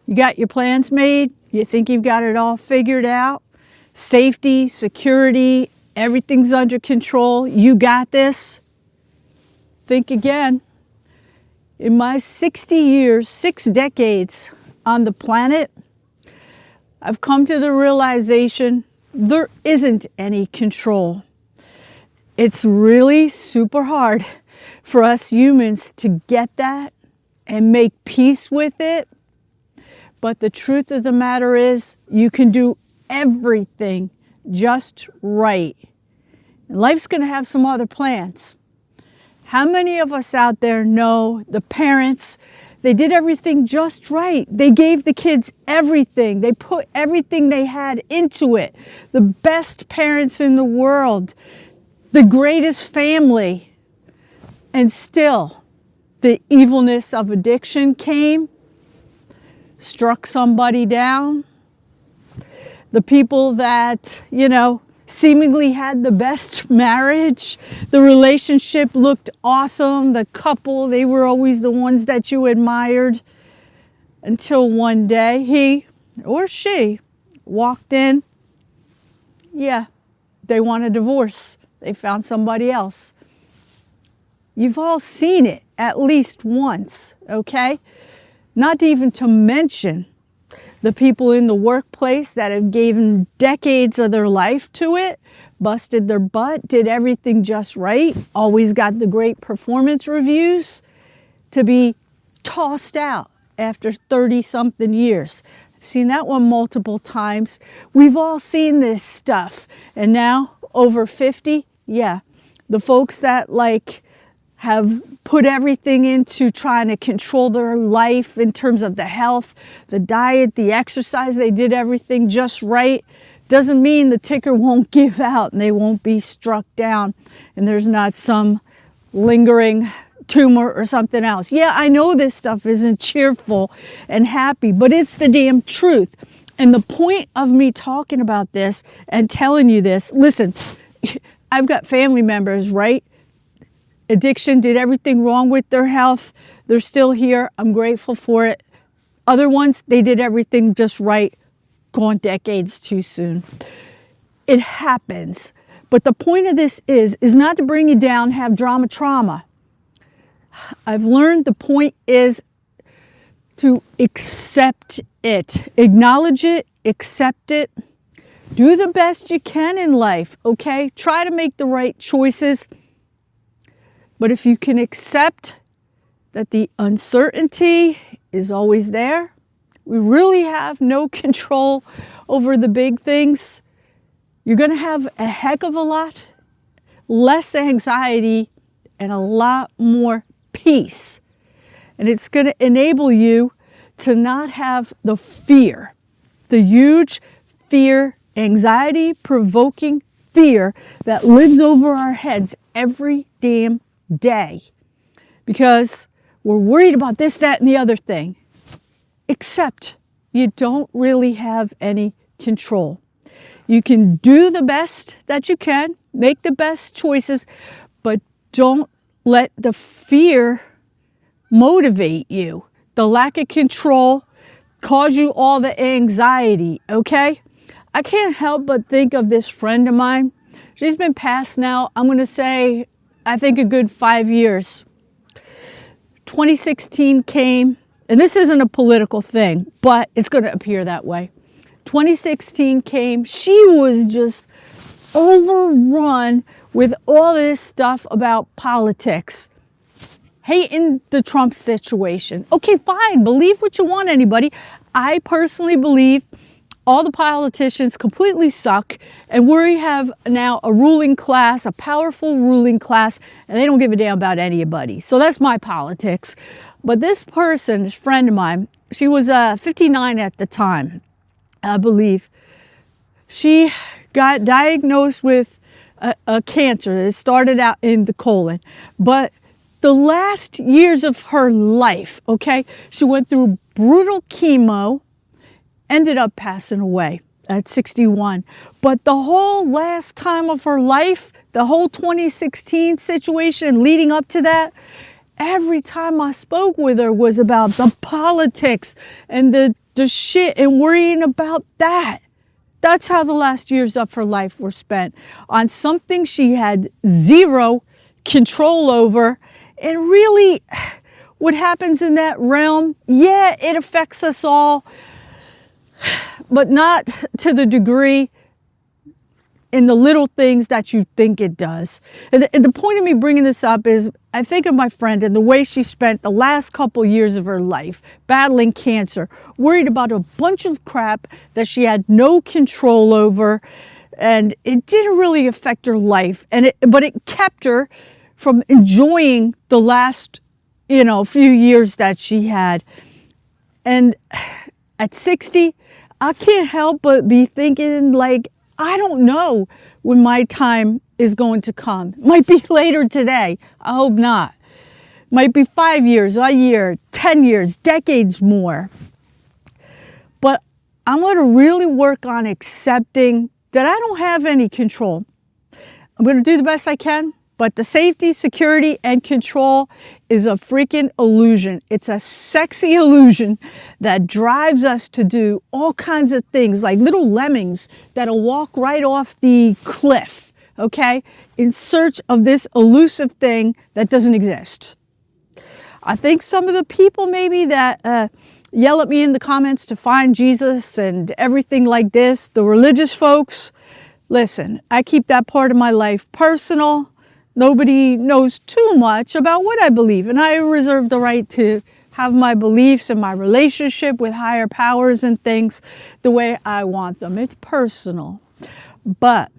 You got your plans made? You think you've got it all figured out? Safety, security, everything's under control. You got this? Think again. In my 60 years, 6 decades on the planet, I've come to the realization there isn't any control. It's really super hard for us humans to get that and make peace with it. But the truth of the matter is, you can do everything just right. And life's going to have some other plans. How many of us out there know the parents, they did everything just right. They gave the kids everything. They put everything they had into it. The best parents in the world, the greatest family. And still, the evilness of addiction came, struck somebody down. The people that, seemingly had the best marriage, the relationship looked awesome, the couple, they were always the ones that you admired, until one day he or she walked in. Yeah, they want a divorce. They found somebody else. You've all seen it at least once, okay? Not even to mention the people in the workplace that have given decades of their life to it, busted their butt, did everything just right, always got the great performance reviews, to be tossed out after 30-something years. I've seen that one multiple times. We've all seen this stuff. And now, over 50, yeah, the folks that have put everything into trying to control their life in terms of the health, the diet, the exercise, they did everything just right. Doesn't mean the ticker won't give out and they won't be struck down and there's not some lingering tumor or something else. Yeah, I know this stuff isn't cheerful and happy, but it's the damn truth. And the point of me talking about this and telling you this, listen, I've got family members, right? Addiction, did everything wrong with their health. They're still here. I'm grateful for it. Other ones, they did everything just right. Gone decades too soon. It happens. But the point of this is not to bring you down, have trauma. I've learned the point is to accept it. Acknowledge it, accept it. Do the best you can in life, okay? Try to make the right choices. But if you can accept that the uncertainty is always there, we really have no control over the big things, you're going to have a heck of a lot less anxiety and a lot more peace. And it's going to enable you to not have the fear, the huge fear, anxiety-provoking fear that lives over our heads every damn day, because we're worried about this, that, and the other thing, except you don't really have any control. You can do the best that you can, make the best choices, but don't let the fear motivate you. The lack of control cause you all the anxiety, okay? I can't help but think of this friend of mine. She's been passed now, I'm going to say, I think a good 5 years. 2016 came, and this isn't a political thing, but it's going to appear that way. 2016 came, she was just overrun with all this stuff about politics. Hating the Trump situation. Okay, fine, believe what you want, anybody. I personally believe all the politicians completely suck, and we have now a ruling class, a powerful ruling class, and they don't give a damn about anybody. So that's my politics. But this person, this friend of mine, she was 59 at the time, I believe. She got diagnosed with a cancer. It started out in the colon. But the last years of her life, okay, she went through brutal chemo, ended up passing away at 61. But the whole last time of her life, the whole 2016 situation leading up to that, every time I spoke with her was about the politics and the the shit and worrying about that. That's how the last years of her life were spent, on something she had zero control over. And really, what happens in that realm, yeah, it affects us all, but not to the degree in the little things that you think it does. And the point of me bringing this up is I think of my friend and the way she spent the last couple years of her life battling cancer, worried about a bunch of crap that she had no control over, and it didn't really affect her life. But it kept her from enjoying the last, few years that she had. And at 60, I can't help but be thinking, like, I don't know when my time is going to come. It might be later today. I hope not. It might be 5 years, a year, 10 years, decades more. But I'm going to really work on accepting that I don't have any control. I'm going to do the best I can, but the safety, security, and control is a freaking illusion. It's a sexy illusion that drives us to do all kinds of things, like little lemmings that'll walk right off the cliff, okay, in search of this elusive thing that doesn't exist. I think some of the people maybe that yell at me in the comments to find Jesus and everything like this, the religious folks, listen, I keep that part of my life personal. Nobody knows too much about what I believe, and I reserve the right to have my beliefs and my relationship with higher powers and things the way I want them. It's personal. But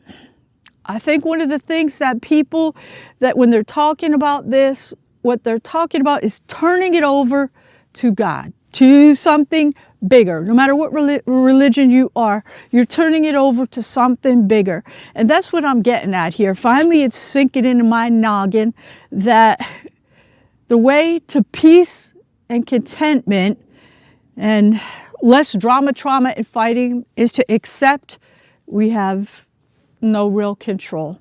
I think one of the things that people, that when they're talking about this, what they're talking about is turning it over to God, to something bigger. No matter what religion you are, you're turning it over to something bigger. And that's what I'm getting at here. Finally, it's sinking into my noggin that the way to peace and contentment and less drama, trauma, and fighting is to accept we have no real control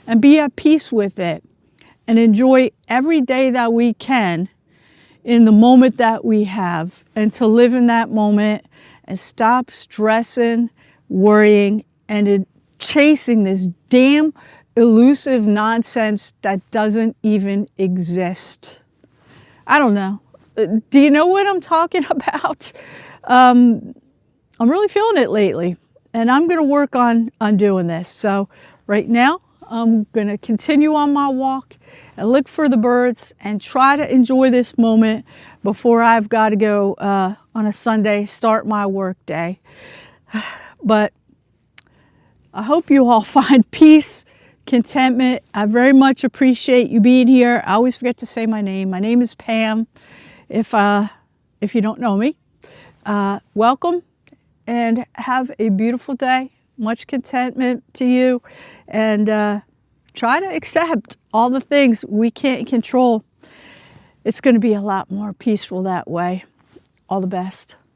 and be at peace with it and enjoy every day that we can in the moment that we have, and to live in that moment and stop stressing, worrying, and chasing this damn elusive nonsense that doesn't even exist. I don't know. Do you know what I'm talking about? I'm really feeling it lately, and I'm going to work on doing this. So right now, I'm going to continue on my walk and look for the birds and try to enjoy this moment before I've got to go on a Sunday, start my work day. But I hope you all find peace, contentment. I very much appreciate you being here. I always forget to say my name. My name is Pam. If you don't know me, welcome and have a beautiful day. Much contentment to you, and try to accept all the things we can't control. It's going to be a lot more peaceful that way. All the best.